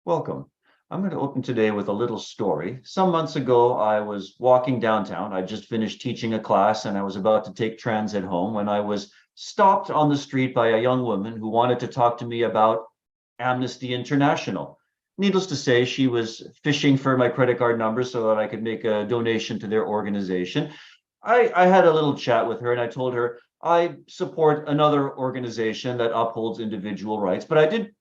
Welcome. I'm going to open today with a little story. Some months ago, I was walking downtown. I just finished teaching a class and I was about to take transit home when I was stopped on the street by a young woman who wanted to talk to me about Amnesty International. Needless to say, she was fishing for my credit card number so that I could make a donation to their organization. I had a little chat with her and I told her I support another organization that upholds individual rights, but I did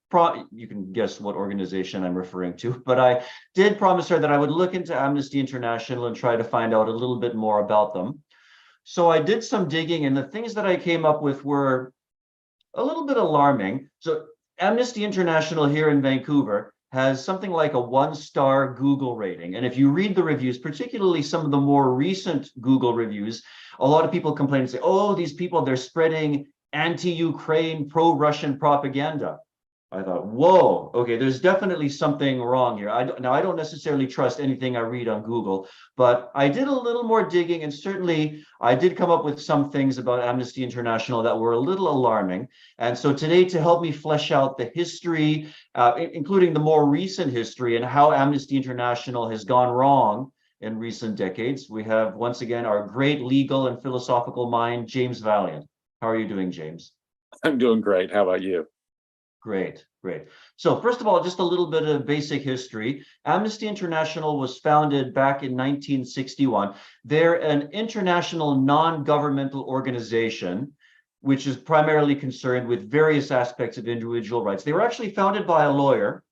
you can guess what organization I'm referring to, but I did promise her that I would look into Amnesty International and try to find out a little bit more about them. So I did some digging, and the things that I came up with were a little bit alarming. So Amnesty International here in Vancouver has something like a 1-star Google rating. And if you read the reviews, particularly some of the more recent Google reviews, a lot of people complain and say, oh, these people, they're spreading anti-Ukraine, pro-Russian propaganda. I thought, whoa, okay, there's definitely something wrong here. Now, I don't necessarily trust anything I read on Google, but I did a little more digging, and certainly I did come up with some things about Amnesty International that were a little alarming. And so today, to help me flesh out the history, including the more recent history and how Amnesty International has gone wrong in recent decades, we have once again our great legal and philosophical mind, James Valliant. How are you doing, James? I'm doing great. How about you? Great, great. So first of all, just a little bit of basic history. Amnesty International was founded back in 1961. They're an international non-governmental organization, which is primarily concerned with various aspects of individual rights. They were actually founded by a lawyer.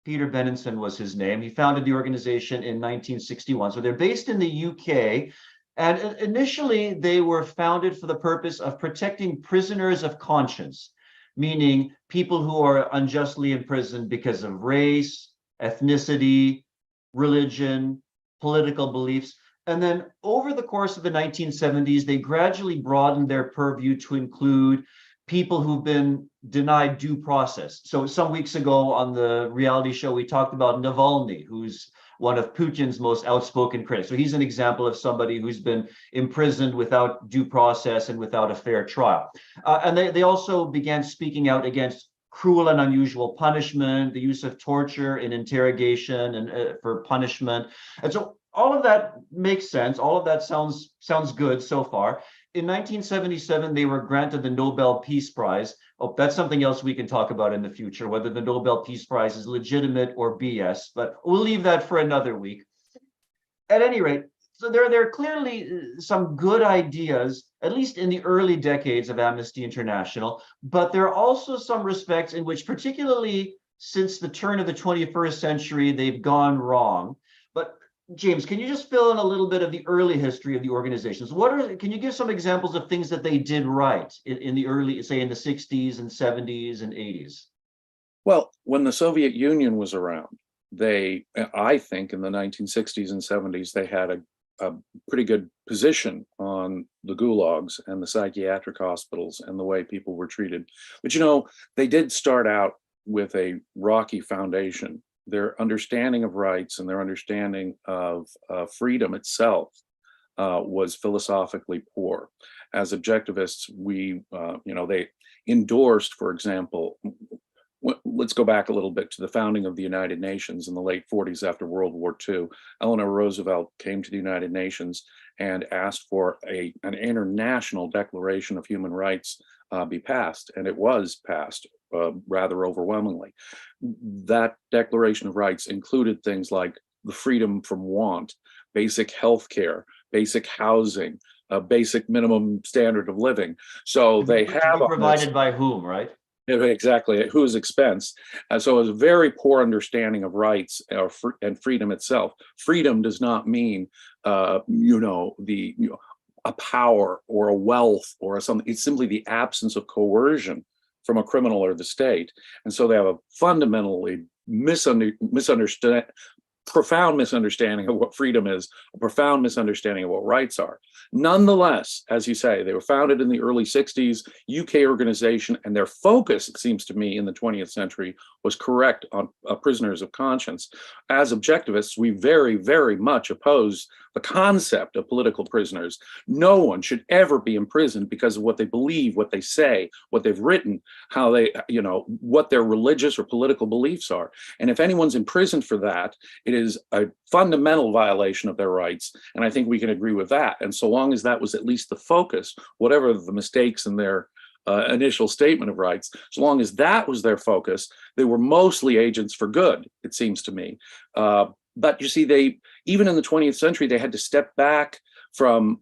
Peter Benenson was his name. He founded the organization in 1961. So they're based in the UK. And initially, they were founded for the purpose of protecting prisoners of conscience, meaning people who are unjustly imprisoned because of race, ethnicity, religion, political beliefs. And then over the course of the 1970s, they gradually broadened their purview to include people who've been denied due process. So some weeks ago on the reality show, we talked about Navalny, who's one of Putin's most outspoken critics. So he's an example of somebody who's been imprisoned without due process and without a fair trial. And they also began speaking out against cruel and unusual punishment, the use of torture in interrogation and for punishment. And so all of that makes sense. All of that sounds good so far. In 1977, they were granted the Nobel Peace Prize. Oh, that's something else we can talk about in the future, whether the Nobel Peace Prize is legitimate or BS, but we'll leave that for another week. At any rate, so there are clearly some good ideas, at least in the early decades of Amnesty International, but there are also some respects in which, particularly since the turn of the 21st century, they've gone wrong. But James, can you just fill in a little bit of the early history of the organizations? Can you give some examples of things that they did right in the early, say in the 60s and 70s and 80s? Well, when the Soviet Union was around, I think in the 1960s and 70s, they had a pretty good position on the gulags and the psychiatric hospitals and the way people were treated. But, they did start out with a rocky foundation. Their understanding of rights and their understanding of freedom itself was philosophically poor. As objectivists, they endorsed, for example, let's go back a little bit to the founding of the United Nations in the late 40s after World War II. Eleanor Roosevelt came to the United Nations and asked for an international declaration of human rights be passed, and it was passed rather overwhelmingly. That Declaration of Rights included things like the freedom from want, basic health care, basic housing, a basic minimum standard of living. So they have provided by whom, right? Exactly, at whose expense. So it's a very poor understanding of rights and freedom itself. Freedom does not mean, a power or a wealth or something. It's simply the absence of coercion from a criminal or the state. And so they have a fundamentally profound misunderstanding of what freedom is, a profound misunderstanding of what rights are. Nonetheless, as you say, they were founded in the early 60s, UK organization, and their focus, it seems to me, in the 20th century was correct on prisoners of conscience. As objectivists, we very, very much oppose the concept of political prisoners. No one should ever be imprisoned because of what they believe, what they say, what they've written, how they, what their religious or political beliefs are. And if anyone's imprisoned for that, it is a fundamental violation of their rights. And I think we can agree with that. And so long as that was at least the focus, whatever the mistakes in their initial statement of rights, so long as that was their focus, they were mostly agents for good, it seems to me. But you see, even in the 20th century, they had to step back from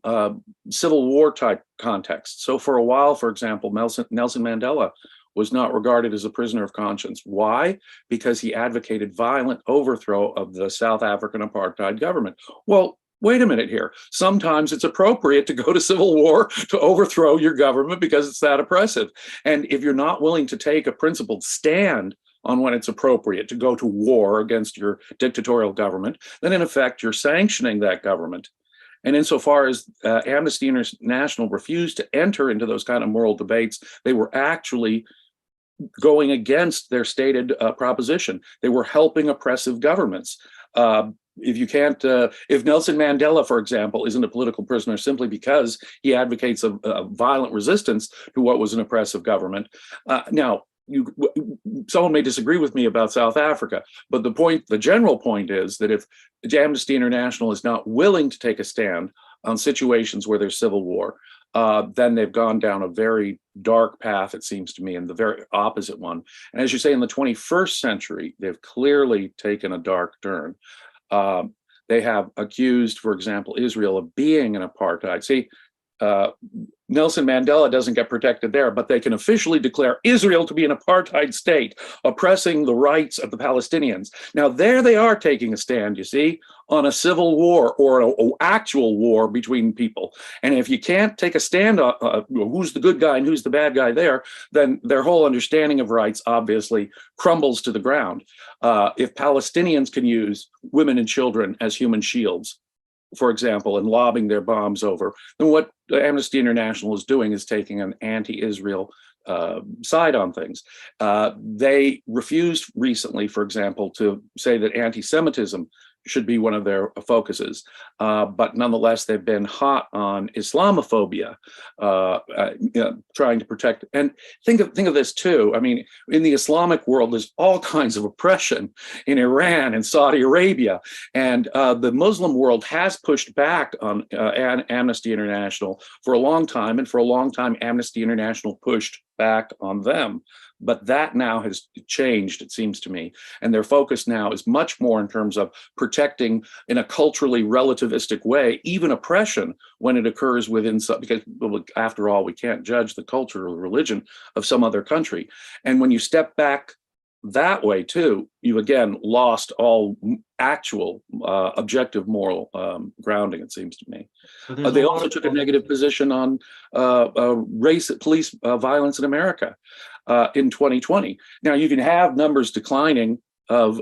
Civil War type contexts. So for a while, for example, Nelson Mandela was not regarded as a prisoner of conscience. Why? Because he advocated violent overthrow of the South African apartheid government. Well, wait a minute here. Sometimes it's appropriate to go to civil war to overthrow your government because it's that oppressive. And if you're not willing to take a principled stand on when it's appropriate to go to war against your dictatorial government, then in effect, you're sanctioning that government. And insofar as Amnesty International refused to enter into those kind of moral debates, they were actually going against their stated proposition. They were helping oppressive governments. If Nelson Mandela, for example, isn't a political prisoner simply because he advocates a violent resistance to what was an oppressive government. Now, someone may disagree with me about South Africa, but the general point is that if Amnesty International is not willing to take a stand on situations where there's civil war, then they've gone down a very dark path, it seems to me, and the very opposite one. And as you say, in the 21st century, they've clearly taken a dark turn. They have accused, for example, Israel of being an apartheid. See, Nelson Mandela doesn't get protected there, but they can officially declare Israel to be an apartheid state, oppressing the rights of the Palestinians. Now, there they are taking a stand, you see, on a civil war or an actual war between people. And if you can't take a stand on who's the good guy and who's the bad guy there, then their whole understanding of rights obviously crumbles to the ground. If Palestinians can use women and children as human shields, for example, and lobbing their bombs over, then what Amnesty International is doing is taking an anti-Israel side on things. They refused recently, for example, to say that anti-Semitism should be one of their focuses. But nonetheless, they've been hot on Islamophobia, trying to protect. And think of this too. I mean, in the Islamic world, there's all kinds of oppression in Iran and Saudi Arabia. And the Muslim world has pushed back on Amnesty International for a long time. And for a long time, Amnesty International pushed back on them. But that now has changed, it seems to me. And their focus now is much more in terms of protecting in a culturally relativistic way, even oppression when it occurs within some, because after all, we can't judge the culture or religion of some other country. And when you step back that way too, you've again lost all actual objective moral grounding, it seems to me. So they also took a negative position on police violence in America in 2020. Now, you can have numbers declining of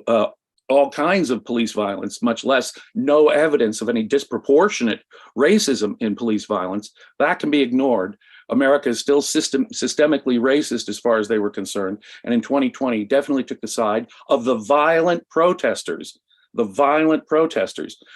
all kinds of police violence, much less no evidence of any disproportionate racism in police violence. That can be ignored. America is still systemically racist as far as they were concerned. And in 2020, definitely took the side of the violent protesters.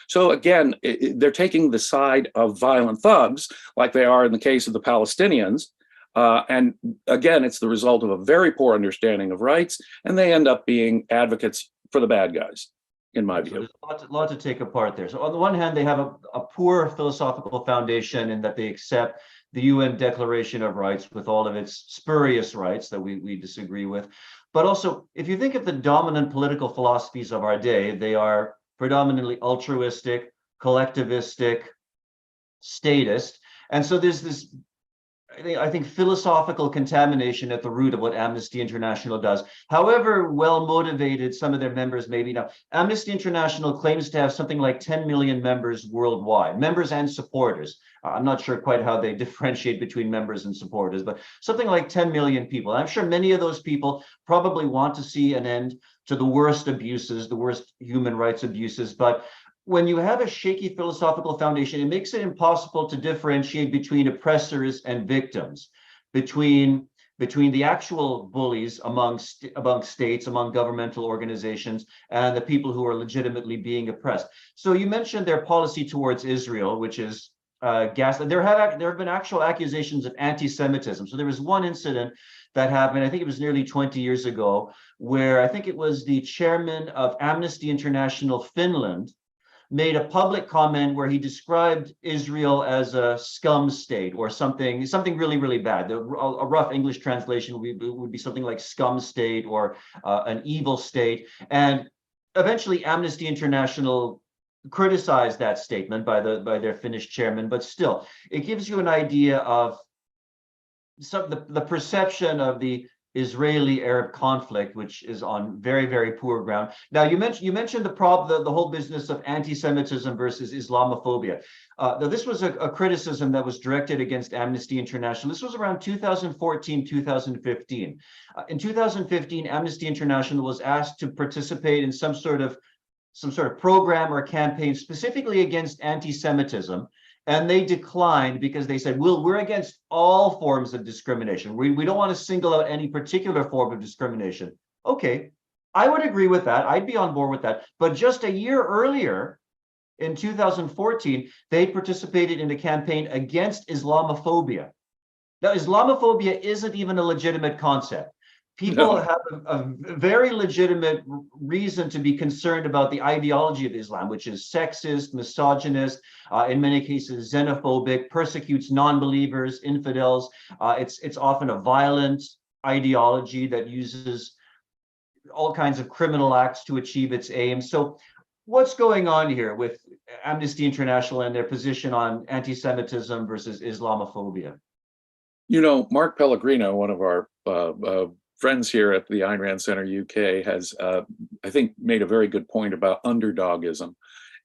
So again, they're taking the side of violent thugs, like they are in the case of the Palestinians. And again, it's the result of a very poor understanding of rights, and they end up being advocates for the bad guys, in my view. So there's a lot to take apart there. So on the one hand, they have a poor philosophical foundation in that they accept the UN Declaration of Rights with all of its spurious rights that we disagree with. But also, if you think of the dominant political philosophies of our day, they are predominantly altruistic, collectivistic, statist. And so there's this, I think, philosophical contamination at the root of what Amnesty International does. However well motivated some of their members may be now, Amnesty International claims to have something like 10 million members worldwide, members and supporters. I'm not sure quite how they differentiate between members and supporters, but something like 10 million people. I'm sure many of those people probably want to see an end to the worst abuses, the worst human rights abuses. But when you have a shaky philosophical foundation, it makes it impossible to differentiate between oppressors and victims, between between the actual bullies among states, among governmental organizations, and the people who are legitimately being oppressed. So you mentioned their policy towards Israel, which is gaslit. There have been actual accusations of anti-Semitism. So there was one incident that happened, I think it was nearly 20 years ago, where I think it was the chairman of Amnesty International Finland made a public comment where he described Israel as a scum state or something really, really bad. A rough English translation would be something like scum state or an evil state. And eventually Amnesty International criticized that statement by their Finnish chairman, but still, it gives you an idea of the perception of the Israeli-Arab conflict, which is on very, very poor ground. Now, you mentioned the whole business of anti-Semitism versus Islamophobia. Now, this was a criticism that was directed against Amnesty International. This was around 2014, 2015. In 2015, Amnesty International was asked to participate in some sort of program or campaign specifically against anti-Semitism. And they declined because they said, well, we're against all forms of discrimination. We don't want to single out any particular form of discrimination. Okay, I would agree with that. I'd be on board with that. But just a year earlier, in 2014, they participated in a campaign against Islamophobia. Now, Islamophobia isn't even a legitimate concept. People have a very legitimate reason to be concerned about the ideology of Islam, which is sexist, misogynist, in many cases xenophobic, persecutes non-believers, infidels. It's often a violent ideology that uses all kinds of criminal acts to achieve its aims. So what's going on here with Amnesty International and their position on anti-Semitism versus Islamophobia? You know, Mark Pellegrino, one of our friends here at the Ayn Rand Center UK, has, I think, made a very good point about underdogism.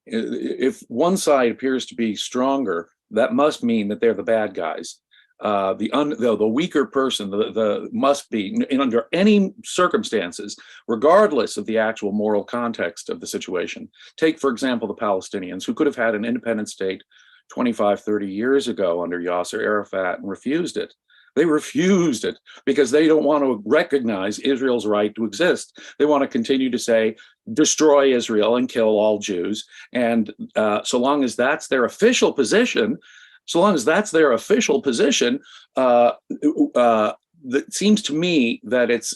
If one side appears to be stronger, that must mean that they're the bad guys. The weaker person must be, under any circumstances, regardless of the actual moral context of the situation. Take, for example, the Palestinians, who could have had an independent state 25, 30 years ago under Yasser Arafat and refused it. They refused it because they don't want to recognize Israel's right to exist. They want to continue to say, destroy Israel and kill all Jews. And so long as that's their official position, it seems to me that it's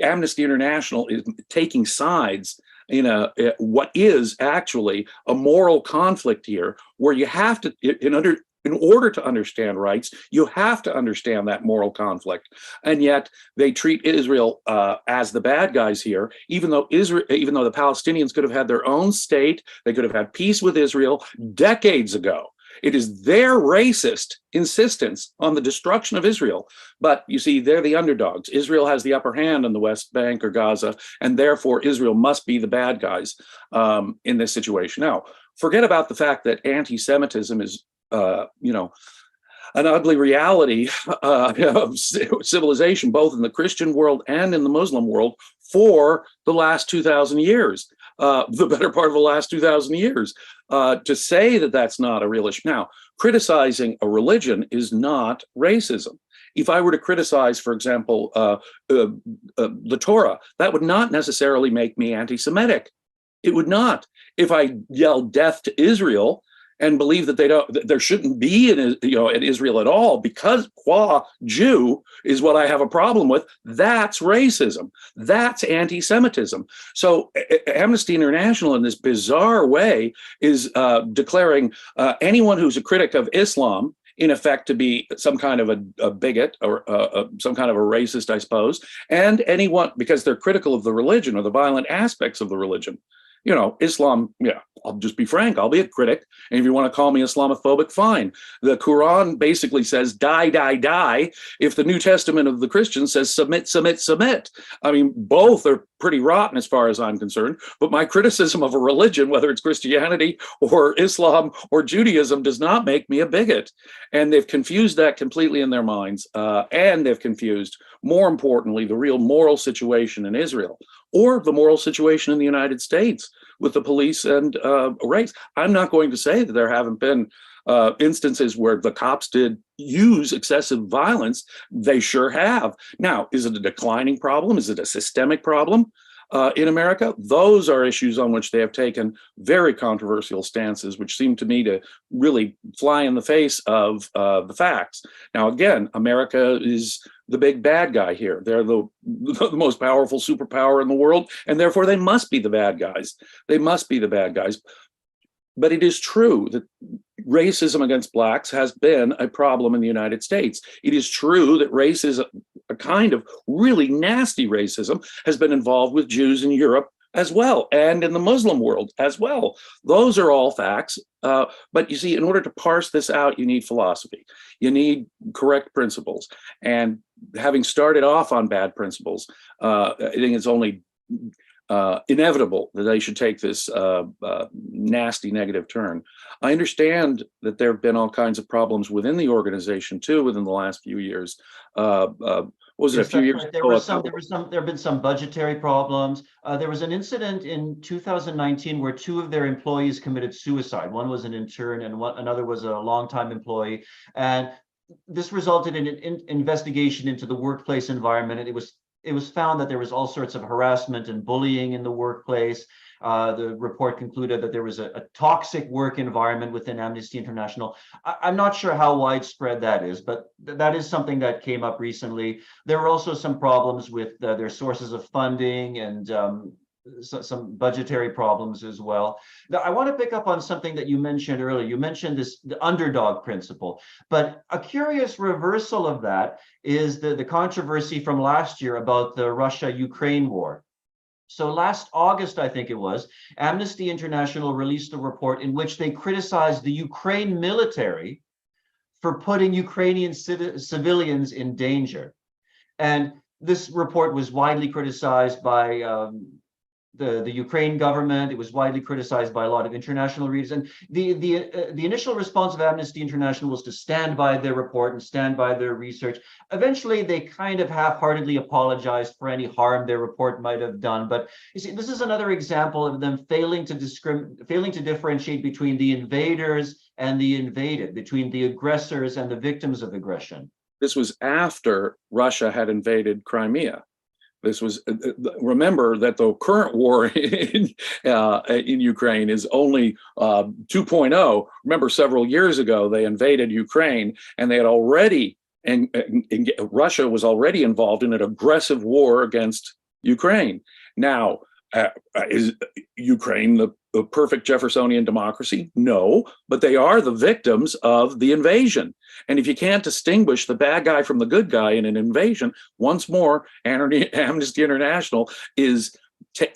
Amnesty International is taking sides in what is actually a moral conflict here, where you have to, in order to understand rights, you have to understand that moral conflict. And yet they treat Israel as the bad guys here, even though the Palestinians could have had their own state, they could have had peace with Israel decades ago. It is their racist insistence on the destruction of Israel. But you see, they're the underdogs. Israel has the upper hand on the West Bank or Gaza, and therefore Israel must be the bad guys in this situation. Now, forget about the fact that anti-Semitism is, an ugly reality of civilization, both in the Christian world and in the Muslim world for the last 2,000 years, the better part of the last 2,000 years. To say that that's not a real issue. Now, criticizing a religion is not racism. If I were to criticize, for example, the Torah, that would not necessarily make me anti-Semitic. It would not. If I yell death to Israel and believe that there shouldn't be an Israel at all, because qua Jew is what I have a problem with, that's racism. That's anti-Semitism. So Amnesty International, in this bizarre way, is declaring anyone who's a critic of Islam, in effect, to be some kind of a bigot or some kind of a racist, I suppose, and anyone, because they're critical of the religion or the violent aspects of the religion. Islam, I'll just be frank, I'll be a critic. And if you want to call me Islamophobic, fine. The Quran basically says, die, die, die. If the New Testament of the Christians says, submit, submit, submit. I mean, both are pretty rotten as far as I'm concerned. But my criticism of a religion, whether it's Christianity or Islam or Judaism, does not make me a bigot. And they've confused that completely in their minds. And they've confused, more importantly, the real moral situation in Israel, or the moral situation in the United States with the police and race. I'm not going to say that there haven't been instances where the cops did, use excessive violence? They sure have. Now, is it a declining problem? Is it a systemic problem in America? Those are issues on which they have taken very controversial stances, which seem to me to really fly in the face of the facts. Now, again, America is the big bad guy here. They're the most powerful superpower in the world, and therefore they must be the bad guys. They must be the bad guys. But it is true that racism against blacks has been a problem in the United States. It is true that racism, a kind of really nasty racism, has been involved with Jews in Europe as well, and in the Muslim world as well. Those are all facts. But you see, in order to parse this out, you need philosophy. You need correct principles. And having started off on bad principles, I think it's only inevitable that they should take this nasty negative turn. I understand that there have been all kinds of problems within the organization too within the last few years. Was it a few years ago? There have been some budgetary problems. There was an incident in 2019 where 2 of their employees committed suicide. One was an intern and another was a longtime employee. And this resulted in an investigation into the workplace environment. And it was found that there was all sorts of harassment and bullying in the workplace. The report concluded that there was a toxic work environment within Amnesty International. I'm not sure how widespread that is, but that is something that came up recently. There were also some problems with their sources of funding and some budgetary problems as well. Now, I want to pick up on something that you mentioned earlier. You mentioned the underdog principle, but a curious reversal of that is the controversy from last year about the Russia-Ukraine war. So last August, I think it was, Amnesty International released a report in which they criticized the Ukraine military for putting Ukrainian civilians in danger. And this report was widely criticized by the Ukraine government. It was widely criticized by a lot of international readers. And the initial response of Amnesty International was to stand by their report and stand by their research. Eventually, they kind of half-heartedly apologized for any harm their report might have done. But you see, this is another example of them failing to differentiate between the invaders and the invaded, between the aggressors and the victims of aggression. This was after Russia had invaded Crimea. This was, remember that the current war in Ukraine is only 2.0. Remember, several years ago, they invaded Ukraine and they had already, and Russia was already involved in an aggressive war against Ukraine. Now, is Ukraine the perfect Jeffersonian democracy? No, but they are the victims of the invasion. And if you can't distinguish the bad guy from the good guy in an invasion, once more, Amnesty International is,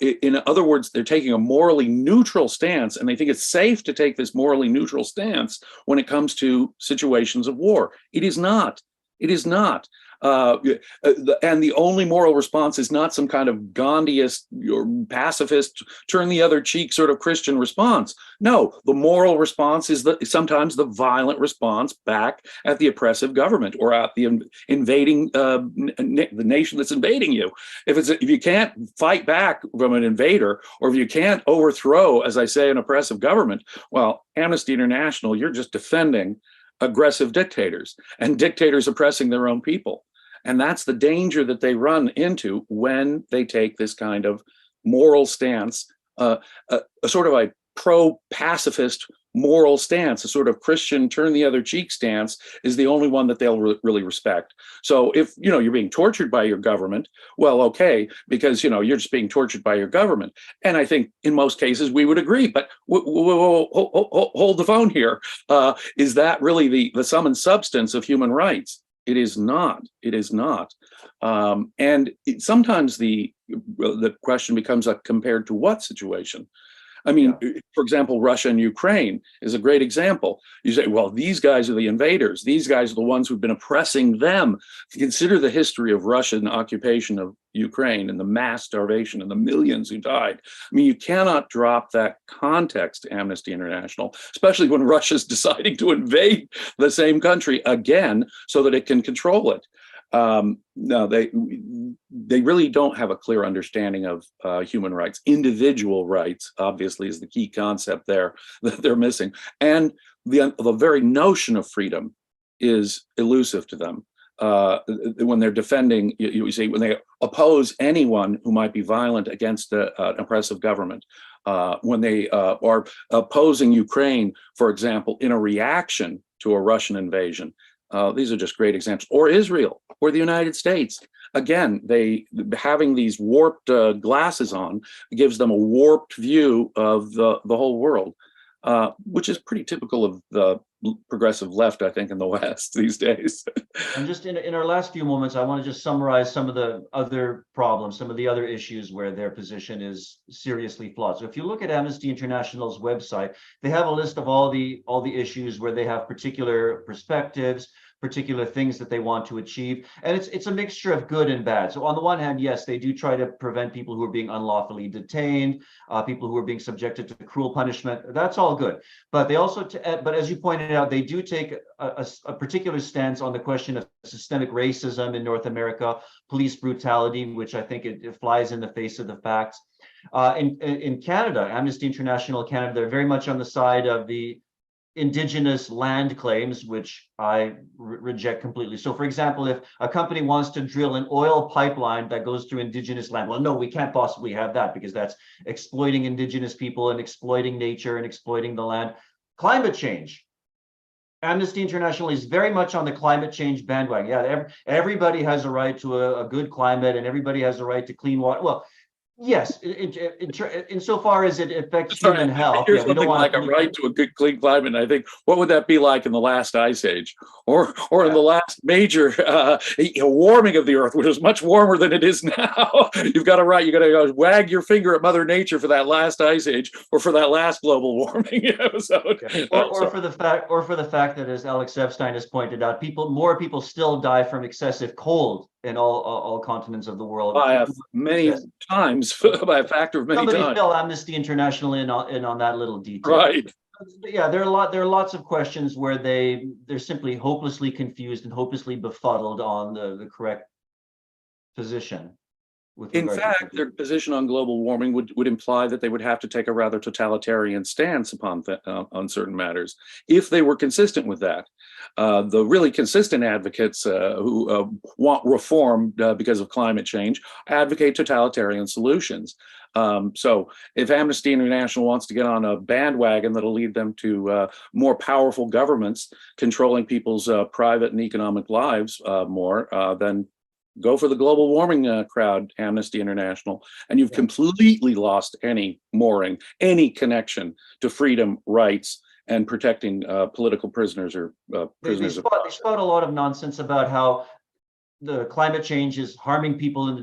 in other words, they're taking a morally neutral stance, and they think it's safe to take this morally neutral stance when it comes to situations of war. It is not. It is not. And the only moral response is not some kind of Gandhiist or pacifist, turn the other cheek sort of Christian response. No, the moral response is sometimes the violent response back at the oppressive government or at the invading the nation that's invading you. If you can't fight back from an invader, or if you can't overthrow, as I say, an oppressive government, well, Amnesty International, you're just defending aggressive dictators and dictators oppressing their own people. And that's the danger that they run into when they take this kind of moral stance, a sort of a pro-pacifist moral stance, a sort of Christian turn the other cheek stance is the only one that they'll really respect. So if, you're being tortured by your government, well, okay, because, you're just being tortured by your government. And I think in most cases we would agree, but hold the phone here. Is that really the sum and substance of human rights? It is not. It is not. Sometimes the question becomes compared to what situation? I mean, for example, Russia and Ukraine is a great example. You say, well, these guys are the invaders. These guys are the ones who've been oppressing them. Consider the history of Russian occupation of Ukraine and the mass starvation and the millions who died. I mean, you cannot drop that context to Amnesty International, especially when Russia's deciding to invade the same country again so that it can control it. No, they really don't have a clear understanding of human rights. Individual rights, obviously, is the key concept there that they're missing. And the very notion of freedom is elusive to them. When they're defending, you see, when they oppose anyone who might be violent against an oppressive government, when they are opposing Ukraine, for example, in a reaction to a Russian invasion. These are just great examples. Or Israel, or the United States. Again, having these warped glasses on gives them a warped view of the whole world, which is pretty typical of the progressive left, I think, in the West these days. And just in our last few moments, I want to just summarize some of the other problems, some of the other issues where their position is seriously flawed. So if you look at Amnesty International's website, they have a list of all the issues where they have particular perspectives, particular things that they want to achieve. And it's a mixture of good and bad. So on the one hand, yes, they do try to prevent people who are being unlawfully detained, people who are being subjected to cruel punishment. That's all good. But they also, but as you pointed out, they do take a particular stance on the question of systemic racism in North America, police brutality, which I think it flies in the face of the facts. In Canada, Amnesty International Canada, they're very much on the side of the indigenous land claims, which I reject completely. So for example, if a company wants to drill an oil pipeline that goes through indigenous land, well, no, we can't possibly have that because that's exploiting indigenous people and exploiting nature and exploiting the land. Climate change. Amnesty International is very much on the climate change bandwagon. Yeah, everybody has a right to a good climate and everybody has a right to clean water. Well, yes, insofar as it affects human health. Here's something like a right to a good, clean climate. And I think, what would that be like in the last ice age, or in the last major warming of the Earth, which is much warmer than it is now? You've got a right. You got to go wag your finger at Mother Nature for that last ice age, or for that last global warming episode. Or for the fact that, as Alex Epstein has pointed out, more people still die from excessive cold in all continents of the world. By many times, by a factor of many times. Somebody fill Amnesty International in on that little detail. Right. Yeah, there are lots of questions where they're simply hopelessly confused and hopelessly befuddled on the correct position. In fact, their position on global warming would imply that they would have to take a rather totalitarian stance on certain matters if they were consistent with that. The really consistent advocates who want reform because of climate change advocate totalitarian solutions. So if Amnesty International wants to get on a bandwagon that'll lead them to more powerful governments controlling people's private and economic lives more, then go for the global warming crowd, Amnesty International, and you've completely lost any mooring, any connection to freedom, rights, and protecting political prisoners or prisoners. They spout a lot of nonsense about how the climate change is harming people in the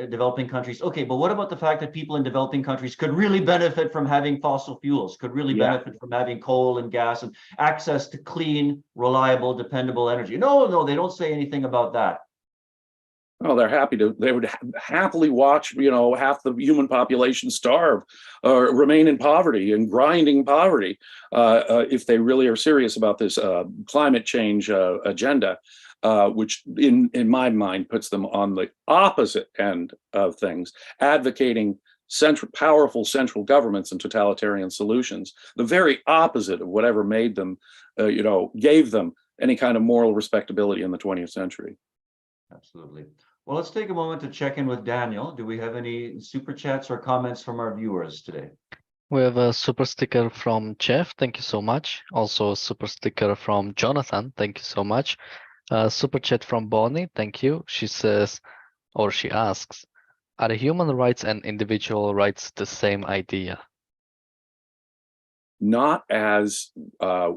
developing countries. Okay, but what about the fact that people in developing countries could really benefit from having fossil fuels, could really benefit from having coal and gas and access to clean, reliable, dependable energy? No, they don't say anything about that. Oh, they would happily watch, half the human population starve or remain in poverty and grinding poverty if they really are serious about this climate change agenda, which in my mind puts them on the opposite end of things, advocating powerful central governments and totalitarian solutions, the very opposite of whatever made them, gave them any kind of moral respectability in the 20th century. Absolutely. Well, let's take a moment to check in with Daniel. Do we have any super chats or comments from our viewers today? We have a super sticker from Jeff. Thank you so much. Also a super sticker from Jonathan. Thank you so much. Super chat from Bonnie. Thank you. She says, or she asks, are human rights and individual rights the same idea? Not as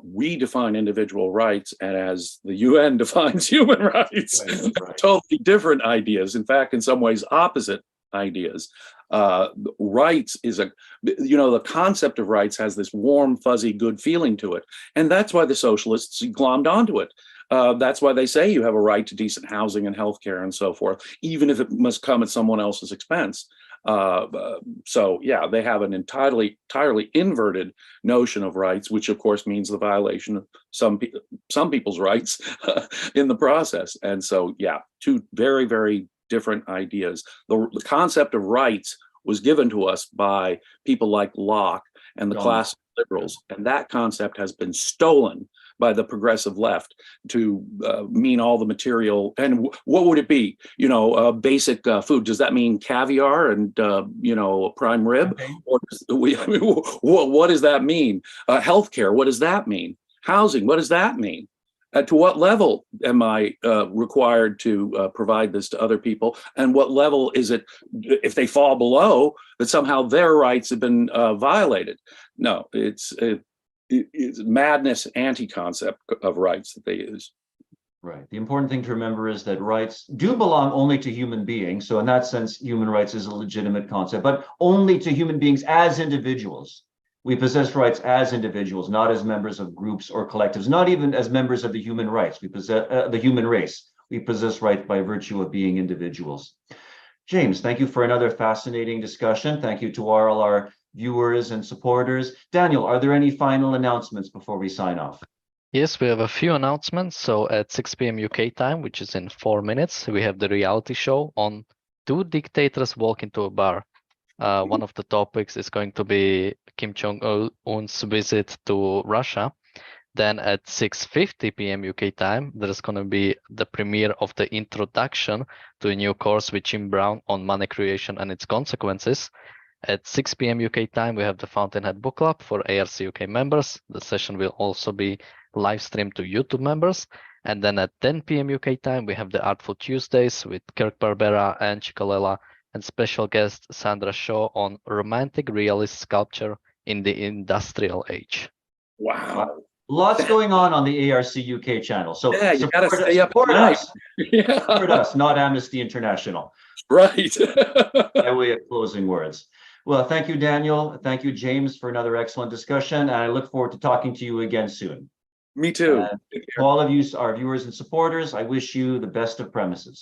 we define individual rights and as the UN defines human rights. Right. Totally different ideas. In fact, in some ways, opposite ideas. Rights is the concept of rights has this warm, fuzzy, good feeling to it. And that's why the socialists glommed onto it. That's why they say you have a right to decent housing and healthcare and so forth, even if it must come at someone else's expense. So yeah, they have an entirely inverted notion of rights, which of course means the violation of some people's rights in the process. And so yeah, two very, very different ideas. The concept of rights was given to us by people like Locke and the classic liberals, and that concept has been stolen by the progressive left to mean all the material. And what would it be? You know, basic food. Does that mean caviar and, you know, prime rib? Okay. Or what does that mean? Healthcare, what does that mean? Housing, what does that mean? To what level am I required to provide this to other people? And what level is it, if they fall below, that somehow their rights have been violated? No, it's madness, anti-concept of rights that they use. Right. The important thing to remember is that rights do belong only to human beings. So in that sense, human rights is a legitimate concept, but only to human beings as individuals. We possess rights as individuals, not as members of groups or collectives, not even as members of the human rights. We possess the human race. We possess rights by virtue of being individuals. James, thank you for another fascinating discussion. Thank you to all our viewers and supporters. Daniel, are there any final announcements before we sign off? Yes, we have a few announcements. So at 6 p.m. UK time, which is in 4 minutes, we have the reality show on Do Dictators Walk into a Bar? One of the topics is going to be Kim Jong-un's visit to Russia. Then at 6:50 p.m. UK time, there's going to be the premiere of the introduction to a new course with Jim Brown on money creation and its consequences. At 6 p.m. UK time, we have the Fountainhead Book Club for ARC UK members. The session will also be live streamed to YouTube members. And then at 10 p.m. UK time, we have the Artful Tuesdays with Kirk Barbera and Chicolella, and special guest Sandra Shaw on romantic realist sculpture in the industrial age. Wow. Lots going on the ARC UK channel. So yeah, you gotta stay up support at night. us. Yeah. Support us, not Amnesty International. Right. By way of closing words. Well, thank you, Daniel. Thank you, James, for another excellent discussion. And I look forward to talking to you again soon. Me too. To all of you, our viewers and supporters, I wish you the best of premises.